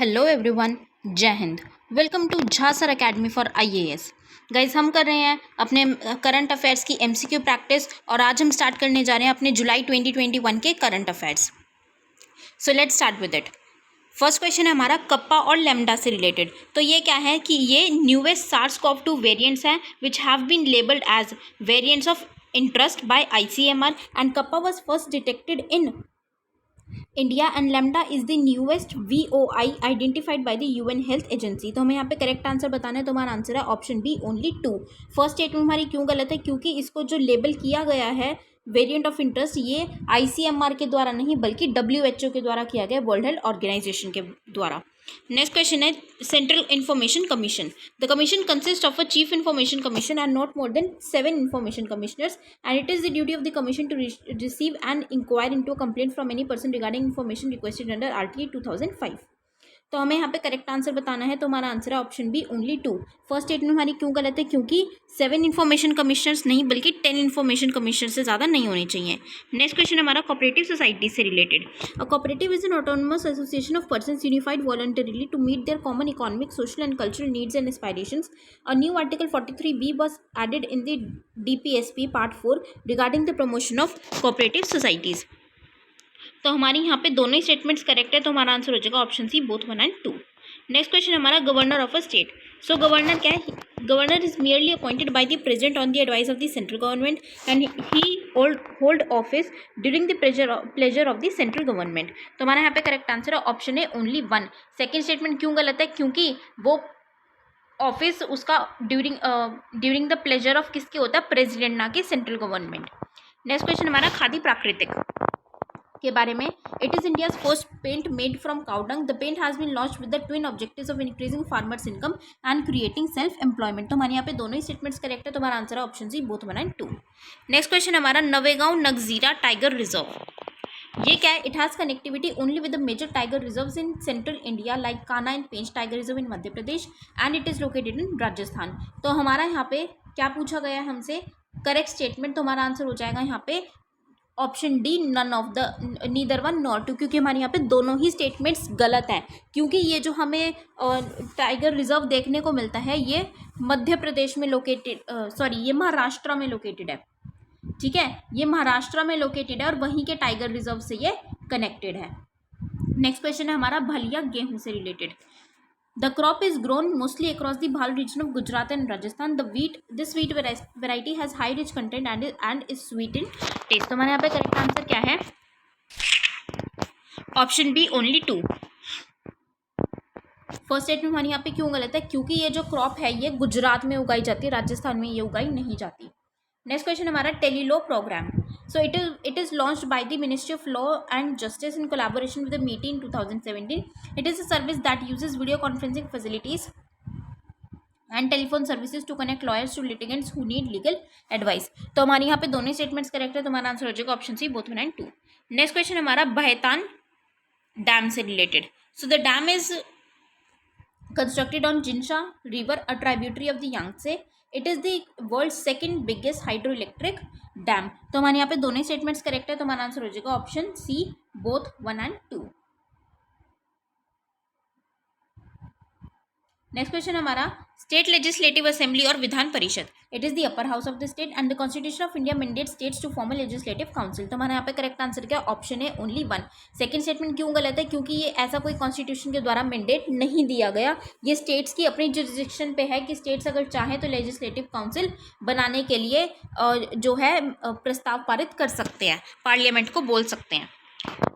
Hello everyone, जय हिंद। Welcome to Jha sir academy for IAS. Guys, हम कर रहे हैं अपने करंट अफेयर्स की एमसीक्यू प्रैक्टिस और आज हम स्टार्ट करने जा रहे हैं अपने जुलाई 2021 के current affairs. So let's start with it. First question है हमारा कप्पा और लेमडा से रिलेटेड। तो ये क्या है कि ये न्यूएस्ट SARS-CoV-2 वेरिएंट्स हैं which have been labelled as variants of interest by ICMR and kappa was first detected in India and lambda is the newest VOI identified by the UN health agency. तो हमें यहाँ पे correct answer बताना है। तो हमारा answer है option B only 2। First statement हमारी क्यों गलत है? क्योंकि इसको जो लेबल किया गया है वेरिएंट ऑफ इंटरेस्ट, ये ICMR के द्वारा नहीं बल्कि WHO के द्वारा किया गया, वर्ल्ड हेल्थ ऑर्गेनाइजेशन के द्वारा। नेक्स्ट क्वेश्चन है central information commission. The commission consist of a chief information commission and not more than 7 information commissioners and it is the duty of the commission to receive and inquire into a complaint from any person regarding information requested under RTA 2005। तो हमें यहाँ पे correct answer बताना है। तो हमारा answer है option B only 2। First statement हमारी क्यों गलत है? क्योंकि 7 इंफॉर्मेशन कमिश्नर्स नहीं बल्कि 10 इंफॉर्मेशन कमिश्नर से ज़्यादा नहीं होने चाहिए। नेक्स्ट क्वेश्चन हमारा कोऑपरेटिव सोसाइटी से related. A cooperative is an autonomous association of persons unified voluntarily to meet their common economic, social and cultural needs and aspirations. A new article 43B was added in the DPSP Part 4 regarding the promotion of cooperative societies। तो हमारी यहाँ पे दोनों ही statements correct है। तो हमारा answer हो जाएगा option C both 1 and 2। Next question हमारा governor of a state. So governor क्या है? Governor is merely appointed by the president on the advice of the central government and he hold office during the pleasure of the central government. तो हमारा यहाँ पे correct answer है option है only 1। Second statement क्यों गलत है? क्योंकि वो ऑफिस उसका ड्यूरिंग द प्लेजर ऑफ किसके होता है? प्रेसिडेंट, ना कि सेंट्रल गवर्नमेंट। नेक्स्ट क्वेश्चन हमारा खादी प्राकृतिक के बारे में। It is India's first paint made from cow dung. The paint has been launched with the twin objectives of increasing farmers income and creating self employment. तो हमारे यहाँ पे दोनों ही स्टेटमेंट्स करेक्ट है। तो हमारा आंसर है option C both 1 and 2। Next question हमारा नवेगांव नगजीरा टाइगर रिजर्व। ये क्या है? It has connectivity only with the major tiger reserves in central India like Kanha and Pench tiger reserve in Madhya Pradesh and it is located in Rajasthan. तो हमारा यहाँ पे क्या पूछा गया है हमसे? Correct statement. तो हमारा आंसर हो जाएगा यहाँ पे option D none of the neither one nor to, क्योंकि हमारे यहाँ पे दोनों ही स्टेटमेंट्स गलत हैं। क्योंकि ये जो हमें टाइगर रिजर्व देखने को मिलता है ये मध्य प्रदेश में लोकेटेड, ये महाराष्ट्र में लोकेटेड है। ठीक है, ये महाराष्ट्र में लोकेटेड है और वहीं के टाइगर रिजर्व से ये कनेक्टेड है। नेक्स्ट क्वेश्चन है हमारा भलिया गेहूं से related. The crop is grown mostly across the Bhal region of Gujarat and Rajasthan. This wheat variety has high rich content and is sweet in taste। तो हमारे यहाँ पे करेक्ट आंसर क्या है? Option B only 2। First statement हमारे यहाँ पे क्यों गलत है? क्योंकि ये जो क्रॉप है ये गुजरात में उगाई जाती है, राजस्थान में ये उगाई नहीं जाती। नेक्स्ट क्वेश्चन हमारा tele law programme. So it is launched by the Ministry of Law and Justice in collaboration with the MeitY in 2017. It is a service that uses video conferencing facilities and telephone services to connect lawyers to litigants who need legal advice। तो हमारे यहाँ पे दोनों statements correct है। तो हमारा answer हो जाएगा option C both 1 and 2। Next question हमारा बहतान डैम से related. So the dam is constructed on Jinsha River, a tributary of the Yangtze. It is the world's second biggest hydroelectric dam। तो हमारे यहाँ पे दोनों statements correct है। तो हमारा आंसर हो जाएगा option C both 1 and 2। Next question हमारा स्टेट लेजिस्लेटिव असेंबली और Vidhan Parishad. It is the upper house of the state and the constitution of India mandate states to form a legislative council. तो हमारे यहाँ पे करेक्ट आंसर क्या? Option है only 1। Second statement क्यों गलत है? क्योंकि ये ऐसा कोई कॉन्स्टिट्यूशन के द्वारा मैंडेट नहीं दिया गया। ये स्टेट्स की अपनी जुरिस्डिक्शन पे है कि स्टेट्स अगर चाहें तो लेजिस्लेटिव काउंसिल बनाने के लिए जो है प्रस्ताव पारित कर सकते हैं, पार्लियामेंट को बोल सकते हैं।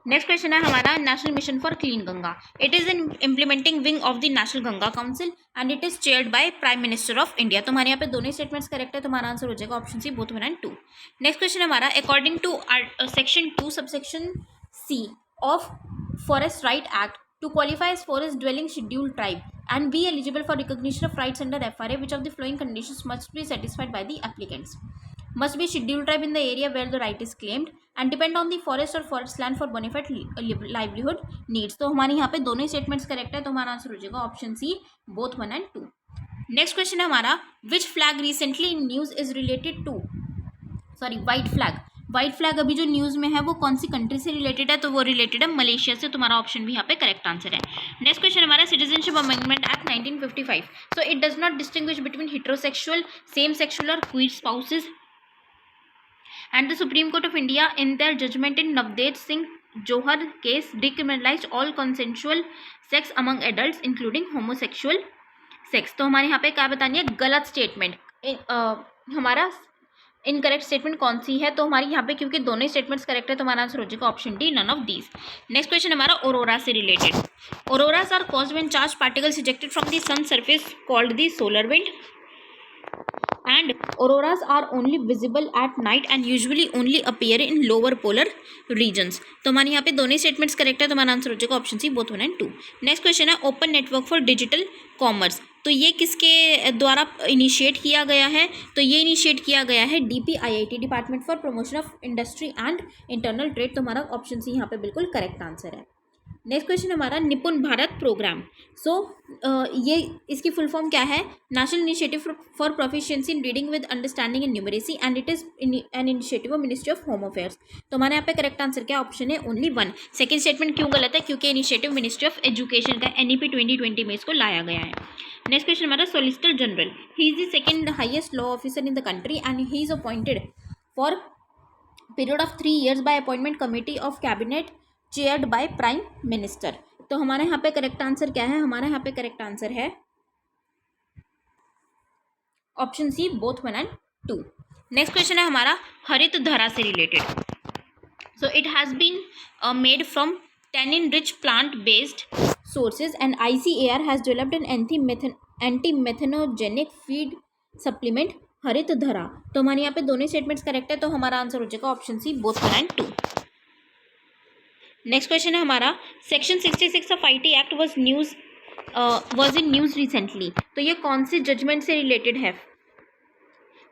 नेक्स्ट क्वेश्चन है हमारा national mission for clean Ganga. It is N implementing wing of the national Ganga council and it is chaired by prime minister of India. तो हमारे यहाँ पे दोनों स्टेटमेंट्स करेक्ट है। तो हमारा आंसर हो जाएगा option C both 1 and 2। Next question हमारा according to section 2 subsection C of forest right act to qualify as forest dwelling scheduled tribe and be eligible for recognition of rights under FRA, which of the following conditions must be satisfied by the applicants? Must be scheduled tribe in the area where the right is claimed and depend on the forest or forest land for bona fide livelihood needs। तो हमारे यहाँ पे दोनों statements correct है। तो हमारा answer हो जाएगा option C both 1 and 2। Next question है हमारा which flag recently in news is related to white flag. White flag अभी जो न्यूज़ में है वो कौन सी कंट्री से रिलेटेड है, तो वो रिलेटेड है मलेशिया से। तुम्हारा ऑप्शन भी यहाँ पे करेक्ट आंसर है। नेक्स्ट क्वेश्चन हमारा citizenship amendment act 1955, so it does not distinguish between heterosexual, same sexual और queer spouses, and the Supreme Court of India in their judgment in Navdev Singh Johar case decriminalized all consensual sex among adults including homosexual sex। तो हमारे यहाँ पे क्या बतानी है, गलत statement, हमारा इनकरेक्ट स्टेटमेंट कौन सी है, तो हमारी यहाँ पे क्योंकि दोनों स्टेटमेंट्स करेक्ट है तो हमारा आंसर हो जाएगा option D, none of these. Next question हमारा ऑरोरा से रिलेटेड। Auroras are caused when charge particles ejected from the sun surface called the solar wind, and auroras are only visible at night and usually only appear in lower polar regions। तो हमारे यहाँ पे दोनों statements correct है तो हमारा answer हो जाएगा option C, both 1 and 2। Next question है open network for digital commerce, तो ये किसके द्वारा इनिशिएट किया गया है, तो ये इनिशिएट किया गया है DPIIT, department for promotion of industry and internal trade. तो हमारा ऑप्शन सी यहाँ पे बिल्कुल करेक्ट आंसर है। नेक्स्ट क्वेश्चन हमारा निपुण भारत प्रोग्राम, सो ये इसकी फुल फॉर्म क्या है, national initiative for proficiency in reading with understanding in numeracy and it is an initiative of ministry of home affairs. तो हमारे यहाँ पे करेक्ट आंसर क्या ऑप्शन है, ओनली 1। सेकंड स्टेटमेंट क्यों गलत है, क्योंकि इनिशिएटिव मिनिस्ट्री ऑफ एजुकेशन का NEP 2020 में इसको लाया गया है। नेक्स्ट क्वेश्चन हमारा solicitor general, he is the second highest law officer in the country and he is appointed for period of 3 years bye appointment committee of cabinet chaired by prime minister. तो हमारे यहाँ पे correct answer क्या है, हमारे यहाँ पे correct answer है option C, both 1 and 2। Next question है हमारा हरित धरा से related, so it has been made from tannin rich plant based sources and ICAR has developed an anti-methanogenic feed supplement हरित धरा। तो हमारे यहाँ पे दोनों स्टेटमेंट्स करेक्ट है तो हमारा आंसर हो जाएगा option C, both 1 and 2। Next question है हमारा section 66 of IT act was in news recently, तो ये कौन सी जजमेंट से रिलेटेड है,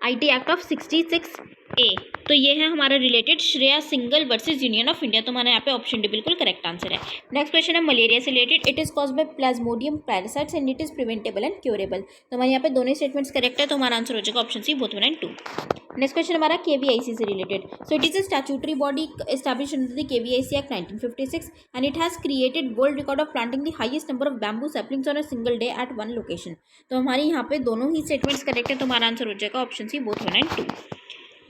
IT एक्ट ऑफ 66A, तो ये है हमारा related Shreya Singhal versus union of India. तो हमारे यहाँ पे ऑप्शन डी बिल्कुल करेक्ट आंसर है। नेक्स्ट क्वेश्चन है मलेरिया से related, it is caused by plasmodium parasites and it is preventable and curable. तो हमारे यहाँ पे दोनों स्टेटमेंट्स करेक्ट है तो हमारा आंसर हो जाएगा option C, both 1 and 2। Next question हमारा KVIC से related, so it is a statutory body established under the KVIC act 1956 and it has created world record of planting the highest number of bamboo saplings on a single day at 1 location. तो हमारे यहाँ पे दोनों ही statements correct है तो हमारा answer हो जाएगा option C, both 1 and 2।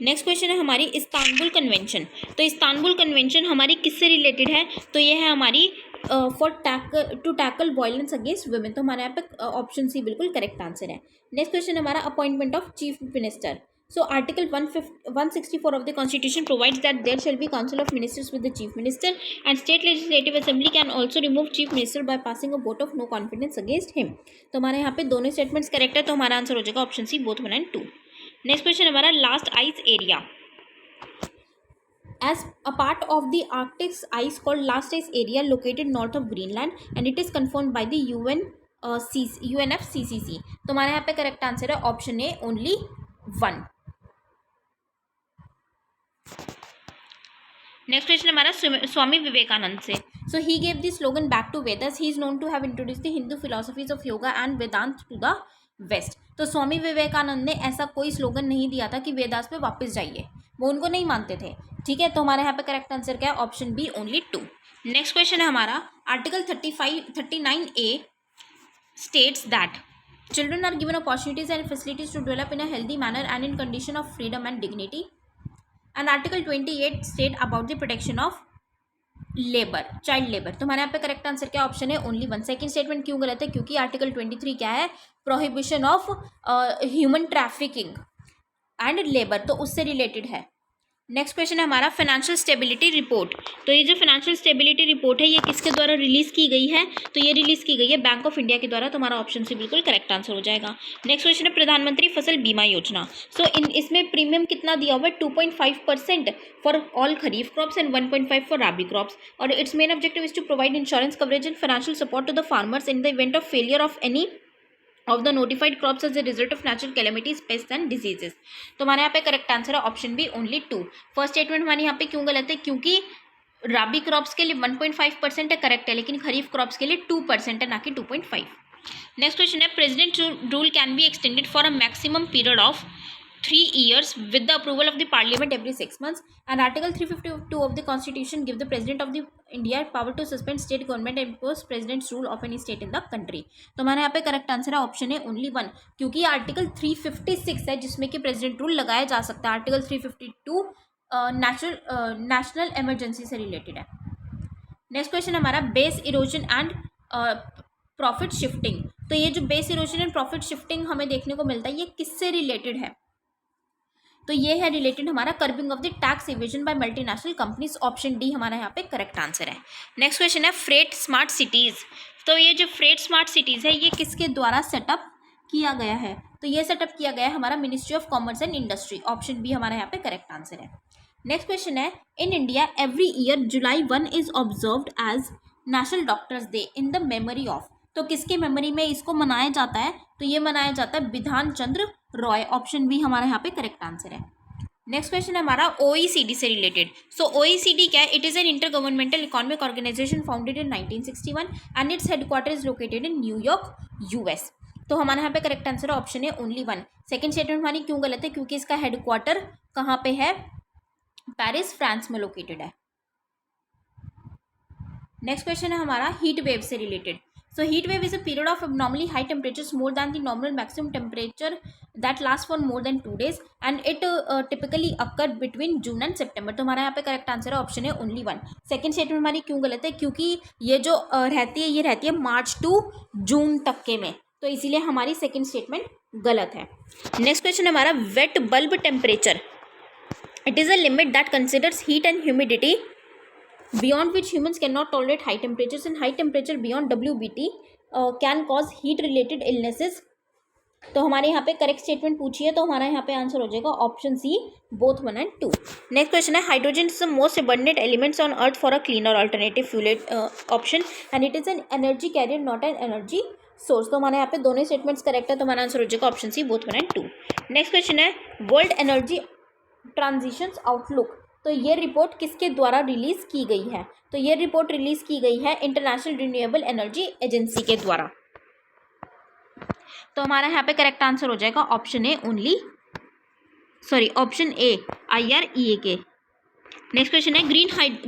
Next question है हमारी इस्तांबुल कन्वेंशन, तो इस्तांबुल कन्वेंशन हमारी किससे रिलेटेड है, तो ये है हमारी to tackle violence against women. तो हमारे यहाँ पे ऑप्शन सी बिल्कुल करेक्ट आंसर है। नेक्स्ट क्वेश्चन हमारा appointment of chief minister, so article 164 of the constitution provides that there shall be council of ministers with the chief minister and state legislative assembly can also remove chief minister by passing a vote of no confidence against him। तो हमारे यहाँ पे दोनों statements correct है तो हमारा answer हो जाएगा option C, both 1 and 2। Next question हमारा last ice area, as a part of the Arctic ice called last ice area located north of Greenland and it is confirmed by the UNFCCC। तो हमारे यहाँ पे correct answer है option A, only 1। Next question हमारा स्वामी विवेकानंद से, so he gave the slogan back to Vedas, he is known to have introduced the Hindu philosophies of yoga and Vedanta to the West. तो स्वामी विवेकानंद ने ऐसा कोई स्लोगन नहीं दिया था कि वेदास पे वापस जाइए, वो उनको नहीं मानते थे, ठीक है। तो हमारे यहाँ पे करेक्ट आंसर क्या है, option B, only 2। Next question है हमारा article 39A states that children are given opportunities and facilities to develop in a healthy manner and in condition of freedom and dignity, and article 28 state about the protection of labour, child labour. तो हमारे यहाँ पे correct answer क्या option है, only 1। Second statement क्यों गलत है, क्योंकि आर्टिकल 23 क्या है, prohibition of human trafficking and labour, तो उससे रिलेटेड है। नेक्स्ट क्वेश्चन है हमारा फाइनेंशियल स्टेबिलिटी रिपोर्ट, तो ये जो फाइनेंशियल स्टेबिलिटी रिपोर्ट है ये किसके द्वारा रिलीज की गई है, तो ये रिलीज की गई है बैंक ऑफ इंडिया के द्वारा। तो हमारा ऑप्शन से बिल्कुल करेक्ट आंसर हो जाएगा। नेक्स्ट क्वेश्चन है प्रधानमंत्री फसल बीमा योजना, सो इसमें प्रीमियम कितना दिया हुआ है, 2.5% for all kharif crops and 1.5 for rabi crops, और its main objective is to provide insurance coverage and financial support to the farmers in the event of failure of any of the notified crops as a result of natural calamities, pest and diseases. तो हमारे यहाँ पे correct answer है option B, only 2। First statement हमारे यहाँ पे क्यों गलत है, क्योंकि राबी क्रॉप्स के लिए 1.5% है, करेक्ट है, लेकिन खरीफ क्रॉप्स के लिए 2% है, ना कि 2.5। नेक्स्ट क्वेश्चन है president rule can be extended for a maximum period of 3 years with the approval of the parliament every 6 months, and article 352 of the constitution give the president of the India power to suspend state government and impose president's rule of any state in the country. तो हमारे यहाँ पे correct answer है option है only 1, क्योंकि article 356 है जिसमें कि प्रेसिडेंट रूल लगाया जा सकता है. आर्टिकल 352 नेशनल इमरजेंसी से रिलेटेड है. नेक्स्ट क्वेश्चन हमारा base erosion and profit shifting. तो ये जो base erosion and profit shifting हमें देखने को मिलता है ये किससे रिलेटेड है? तो ये है रिलेटेड हमारा curbing of the tax evasion by multinational companies. Option D हमारा यहाँ पे करेक्ट आंसर है. नेक्स्ट क्वेश्चन है फ्रेट स्मार्ट सिटीज. तो ये जो फ्रेट स्मार्ट सिटीज है ये किसके द्वारा सेटअप किया गया है? तो ये सेटअप किया गया है हमारा ministry of commerce and industry. Option B हमारा यहाँ पे करेक्ट आंसर है. नेक्स्ट क्वेश्चन है in India every year July 1 is observed as national doctors day in the memory of. तो किसके मेमोरी में इसको मनाया जाता है? तो ये मनाया जाता है विधान चंद्र रॉय. ऑप्शन बी हमारा यहाँ पे करेक्ट आंसर है. नेक्स्ट क्वेश्चन है हमारा OECD से रिलेटेड. सो OECD क्या है? It is an intergovernmental economic organisation founded in 1961 and its headquarter is located in new york US. तो हमारे यहाँ पे करेक्ट आंसर है ऑप्शन है ओनली 1. सेकेंड स्टेटमेंट हमारी क्यों गलत है? क्योंकि इसका हेडक्वार्टर कहाँ पे है? पेरिस फ्रांस में लोकेटेड है. नेक्स्ट क्वेश्चन है हमारा हीट वेव से related. So heat wave is a period of abnormally high temperatures more than the normal maximum temperature that lasts for more than 2 days and it typically occur between June and September. तो हमारा यहाँ पे correct answer है option है only 1. Second statement हमारी क्यों गलत है? क्योंकि ये जो रहती है मार्च टू जून तक के में, तो इसीलिए हमारी सेकेंड स्टेटमेंट गलत है. नेक्स्ट क्वेश्चन हमारा wet bulb temperature. It is a limit that considers heat and humidity beyond which humans cannot tolerate high temperatures, and high temperature beyond WBT can cause heat related illnesses. तो हमारे यहाँ पे correct statement पूछिए तो हमारा यहाँ पे answer हो जाएगा option C both 1 and 2. Next question है hydrogen is the most abundant elements on earth for a cleaner alternative fuel option and it is an energy carrier not an energy source. तो हमारे यहाँ पे दोनों statements correct है तो हमारा answer हो जाएगा option C both 1 and 2. Next question है वर्ल्ड एनर्जी ट्रांजिशंस आउटलुक. तो ये रिपोर्ट किसके द्वारा रिलीज की गई है? तो ये रिपोर्ट रिलीज की गई है इंटरनेशनल रिन्यूएबल एनर्जी एजेंसी के द्वारा. तो हमारा यहाँ पे करेक्ट आंसर हो जाएगा option A option A IREA. Next question है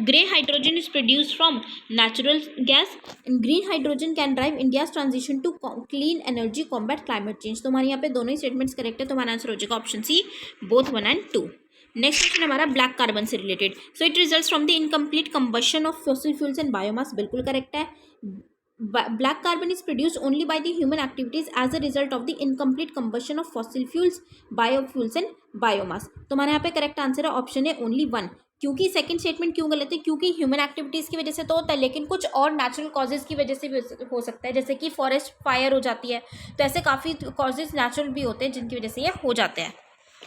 grey hydrogen is produced from natural gas. Green hydrogen can drive India's transition to clean energy combat climate change. तो हमारे यहाँ पे दोनों ही स्टेटमेंट्स करेक्ट है तो हमारा आंसर हो जाएगा option C both 1 and 2. Next question हमारा ब्लैक कार्बन से related. So it results from the incomplete combustion of fossil fuels and biomass. बिल्कुल करेक्ट है. Black carbon is produced only by the human activities as a result of the incomplete combustion of fossil fuels biofuels and biomass. तो हमारे यहाँ पे correct answer है option है only 1. क्योंकि second statement क्यों गलत है? क्योंकि ह्यूमन एक्टिविटीज़ की वजह से तो होता है लेकिन कुछ और नेचुरल कॉजेज़ की वजह से भी हो सकता है, जैसे कि फॉरेस्ट फायर हो जाती है. तो ऐसे काफ़ी कॉजेज़ नेचुरल भी होते हैं जिनकी वजह से ये हो जाते हैं,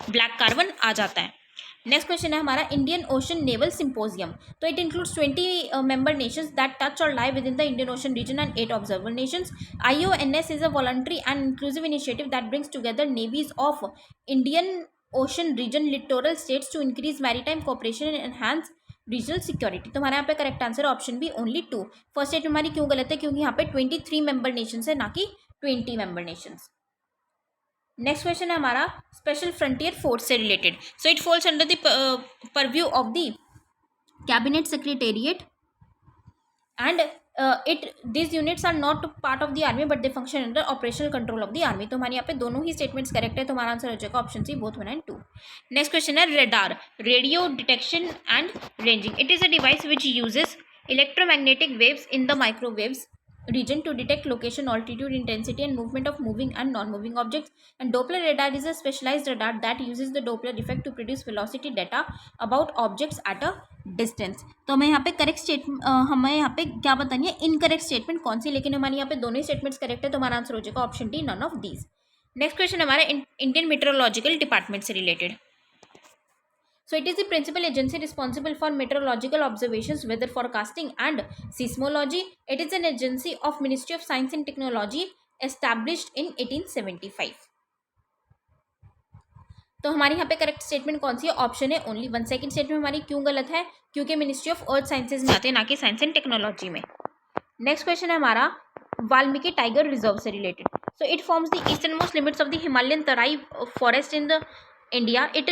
ब्लैक कार्बन आ जाता है. नेक्स्ट क्वेश्चन है हमारा इंडियन ओशन नेवल सिंपोजियम. तो it includes 20 member nations that touch or lie within the Indian Ocean region and 8 observer nations. IONS is a voluntary and inclusive initiative that brings together navies of Indian Ocean region littoral states to increase maritime cooperation and enhance regional security. तो हमारे यहाँ पे correct answer option B only 2. First state हमारी क्यों गलत है? क्योंकि यहाँ पे 23 मेंबर नेशंस है ना कि 20 मेंबर नेशंस. नेक्स्ट क्वेश्चन है हमारा स्पेशल फ्रंटियर फोर्स से related. So it falls under the purview of the cabinet secretariat and these units are not part of the army but they function under operational control of the army. तो हमारे यहाँ पे दोनों ही statements correct है तो हमारा answer हो जाएगा option C both 1 and 2. Next question है radar radio detection and ranging. It is a device which uses electromagnetic waves in the microwaves region to detect location, altitude, intensity and movement of moving and non-moving objects. And Doppler radar is a specialized radar that uses the Doppler effect to produce velocity data about objects at a distance. तो हमें यहाँ पे correct statement हमें यहाँ पे क्या बतानी है इनकरेक्ट स्टेटमेंट कौन सी, लेकिन हमारे यहाँ पे दोनों ही स्टेटमेंट्स करेक्ट है तो हमारा आंसर हो जाएगा option D none of these. Next question हमारा इंडियन मेट्रोलॉजिकल डिपार्टमेंट से related. So it is the principal agency responsible for meteorological observations, weather forecasting and seismology. It is an agency of Ministry of Science and Technology established in 1875. तो हमारे यहाँ पे correct statement कौन सी है? Option है only 1. Second statement हमारी क्यों गलत है? क्योंकि मिनिस्ट्री ऑफ अर्थ साइंसेज में आते हैं ना कि साइंस एंड टेक्नोलॉजी में. नेक्स्ट क्वेश्चन है हमारा वाल्मीकि टाइगर रिजर्व से related. So it forms the eastern most limits of the Himalayan Terai forest in the India, it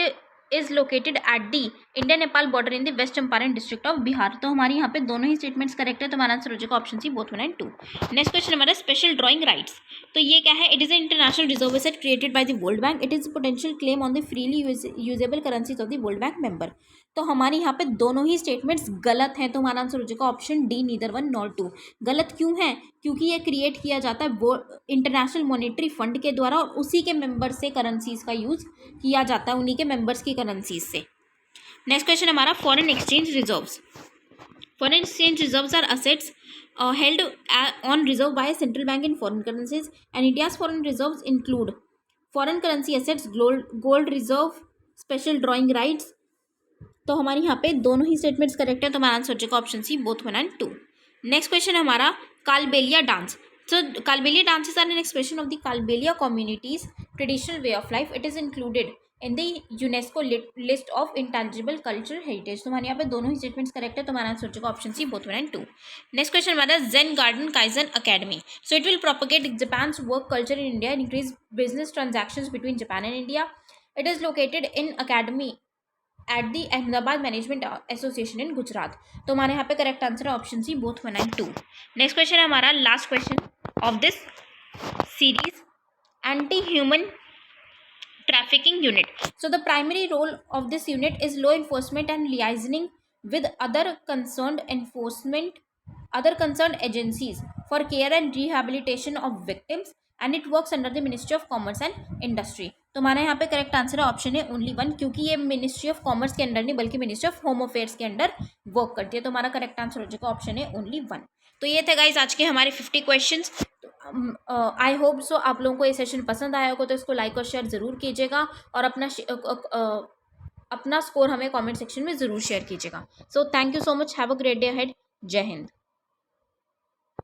is located at the India Nepal border in the west Champaran district of Bihar. तो हमारे यहाँ पे दोनों ही statements correct है, तो हमारा answer हो जाएगा option C, both 1 and 2। Next question हमारा स्पेशल ड्राइंग राइट्स। तो ये क्या है? It is an international reserve asset created by the world bank. It is potential claim on the freely usable currencies of the world bank member. तो हमारे यहाँ पे दोनों ही स्टेटमेंट्स गलत हैं, तो हमारा आंसर हो जाएगा ऑप्शन डी, नीदर 1 नॉर 2। गलत क्यों है? क्योंकि ये क्रिएट किया जाता है इंटरनेशनल मॉनेटरी फंड के द्वारा और उसी के मेंबर से करेंसीज का यूज किया जाता है, उन्हीं के मेंबर्स की करेंसीज से। नेक्स्ट क्वेश्चन हमारा foreign exchange reserves. Foreign exchange reserves are assets held on reserve by a central bank in foreign currencies, and India's foreign reserves include foreign currency assets, gold reserve, special drawing rights। तो हमारे यहाँ पे दोनों ही statements correct है, तो हमारा answer हो जाएगा option C, both 1 and 2। Next question हमारा Kalbelia dance. So Kalbelia dances are an expression of the Kalbelia community's traditional way of life. It is included in the UNESCO list of intangible cultural heritage। तो हमारे यहाँ पे दोनों ही statements correct है, तो हमारा answer हो जाएगा option C, both 1 and 2। Next question हमारा Zen garden Kaizen academy. So it will propagate Japan's work culture in India, increase business transactions between Japan and India. It is located in academy at the Ahmedabad management association in Gujarat. तो हमारे यहाँ पे correct answer है option C, both 1 and 2। Next question है हमारा last question of this series, anti human trafficking unit। So the primary role of this unit is law enforcement and liaising with other concerned agencies for care and rehabilitation of victims, and it works under the Ministry of Commerce and Industry। तो हमारे यहाँ पे correct answer है option है only 1, क्योंकि ये ministry of commerce के under नहीं बल्कि मिनिस्ट्री ऑफ होम अफेयर्स के अंडर वर्क करती है। तो हमारा करेक्ट आंसर हो जाएगा ऑप्शन है ओनली 1। तो ये थे गाइज आज के हमारे 50 क्वेश्चंस। आई होप सो आप लोगों को ये सेशन पसंद आया होगा, तो इसको लाइक और शेयर ज़रूर कीजिएगा और अपना स्कोर हमें कमेंट सेक्शन में ज़रूर शेयर कीजिएगा। So thank you so much, have a great day ahead. जय हिंद।